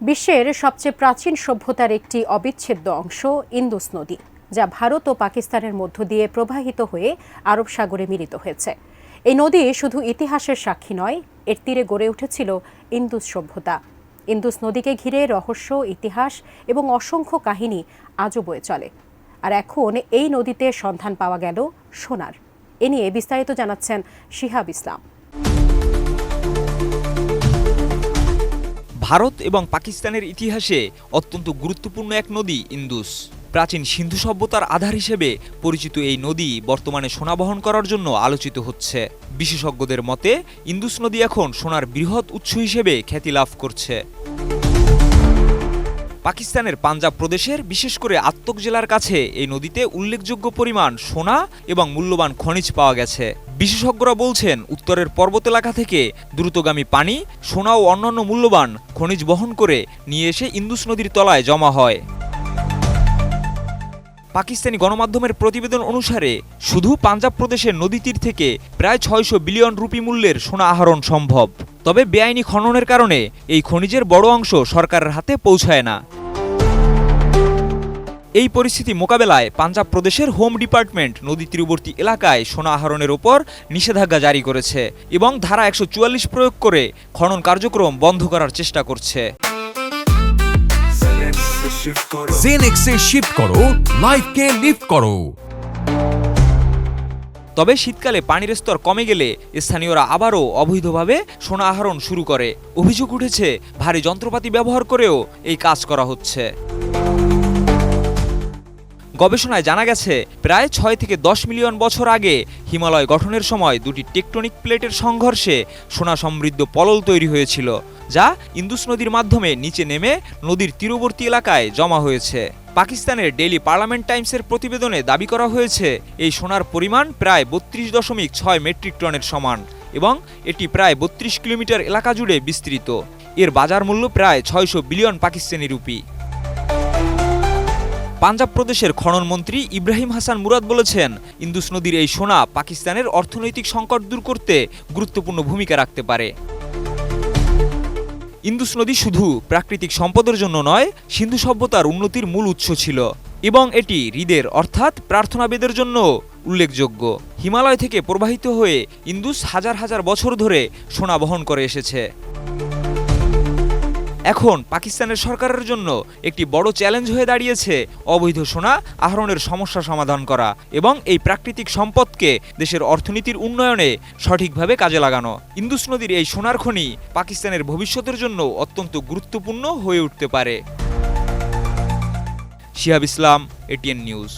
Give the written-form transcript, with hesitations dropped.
বিশ্বের সবচেয়ে প্রাচীন সভ্যতার একটি অবিচ্ছেদ্য অংশ ইন্দুস নদী, যা ভারত ও পাকিস্তানের মধ্য দিয়ে প্রবাহিত হয়ে আরব সাগরে মিলিত হয়েছে। এই নদী শুধু ইতিহাসের সাক্ষী নয়, এর তীরে গড়ে উঠেছিল ইন্দুস সভ্যতা। ইন্দুস নদীকে ঘিরে রহস্য, ইতিহাস এবং অসংখ্য কাহিনী আজও বয়ে চলে। আর এখন এই নদীতে সন্ধান পাওয়া গেল সোনার। এ নিয়ে বিস্তারিত জানাচ্ছেন শিহাব ইসলাম। ভারত এবং পাকিস্তানের ইতিহাসে অত্যন্ত গুরুত্বপূর্ণ এক নদী ইন্দুস। প্রাচীন সিন্ধু সভ্যতার আধার হিসেবে পরিচিত এই নদী বর্তমানে সোনা বহন করার জন্য আলোচিত হচ্ছে। বিশেষজ্ঞদের মতে ইন্দুস নদী এখন সোনার বৃহৎ উৎস হিসেবে খ্যাতি লাভ করছে। পাকিস্তানের পাঞ্জাব প্রদেশের বিশেষ করে আত্তক জেলার কাছে এই নদীতে উল্লেখযোগ্য পরিমাণ সোনা এবং মূল্যবান খনিজ পাওয়া গেছে। বিশেষজ্ঞরা বলছেন, উত্তরের পর্বত এলাকা থেকে দ্রুতগামী পানি সোনা ও অন্যান্য মূল্যবান খনিজ বহন করে নিয়ে এসে ইন্দুস নদীর তলায় জমা হয়। পাকিস্তানি গণমাধ্যমের প্রতিবেদন অনুসারে শুধু পাঞ্জাব প্রদেশের নদী তীর থেকে প্রায় ৬০০ বিলিয়ন রুপি মূল্যের সোনা আহরণ সম্ভব। তবে বেআইনি খননের কারণে এই খনিজের বড় অংশ সরকারের হাতে পৌঁছায় না। এই পরিস্থিতি মোকাবেলায় পাঞ্জাব প্রদেশের হোম ডিপার্টমেন্ট নদী তীরবর্তী এলাকায় সোনা আহরণের ওপর নিষেধাজ্ঞা জারি করেছে এবং ধারা ১৪৪ প্রয়োগ করে খনন কার্যক্রম বন্ধ করার চেষ্টা করছে। জেনেক্সে শিফট করো, লাইফকে লিফট করো। তবে শীতকালে পানির স্তর কমে গেলে স্থানীয়রা আবারও অবৈধভাবে সোনা আহরণ শুরু করে। অভিযোগ উঠেছে, ভারী যন্ত্রপাতি ব্যবহার করেও এই কাজ করা হচ্ছে। গবেষণায় জানা গেছে, প্রায় ৬ থেকে ১০ মিলিয়ন বছর আগে হিমালয় গঠনের সময় দুটি টেকটনিক প্লেটের সংঘর্ষে সোনা সমৃদ্ধ পলল তৈরি হয়েছিল, যা ইন্দুস নদীর মাধ্যমে নিচে নেমে নদীর তীরবর্তী এলাকায় জমা হয়েছে। পাকিস্তানের ডেইলি পার্লামেন্ট টাইমসের প্রতিবেদনে দাবি করা হয়েছে, এই সোনার পরিমাণ প্রায় ৩২.৬ মেট্রিক টনের সমান এবং এটি প্রায় ৩২ কিলোমিটার এলাকা জুড়ে বিস্তৃত। এর বাজার মূল্য প্রায় ৬০০ বিলিয়ন পাকিস্তানি রুপি। পাঞ্জাব প্রদেশের খনন মন্ত্রী ইব্রাহিম হাসান মুরাদ বলেছেন, ইন্দুস নদীর এই সোনা পাকিস্তানের অর্থনৈতিক সংকট দূর করতে গুরুত্বপূর্ণ ভূমিকা রাখতে পারে। ইন্দুস নদী শুধু প্রাকৃতিক সম্পদের জন্য নয়, সিন্ধু সভ্যতার উন্নতির মূল উৎস ছিল এবং এটি হৃদের অর্থাৎ প্রার্থনাবেদের জন্য উল্লেখযোগ্য। হিমালয় থেকে প্রবাহিত হয়ে ইন্দুস হাজার হাজার বছর ধরে সোনা বহন করে এসেছে। এখন পাকিস্তানের সরকারের জন্য একটি বড় চ্যালেঞ্জ হয়ে দাঁড়িয়েছে অবৈধ সোনা আহরণের সমস্যা সমাধান করা এবং এই প্রাকৃতিক সম্পদকে দেশের অর্থনীতির উন্নয়নে সঠিকভাবে কাজে লাগানো। ইন্দুস নদীর এই সোনার খনি পাকিস্তানের ভবিষ্যতের জন্য অত্যন্ত গুরুত্বপূর্ণ হয়ে উঠতে পারে। শিহাব ইসলাম, এটিএন নিউজ।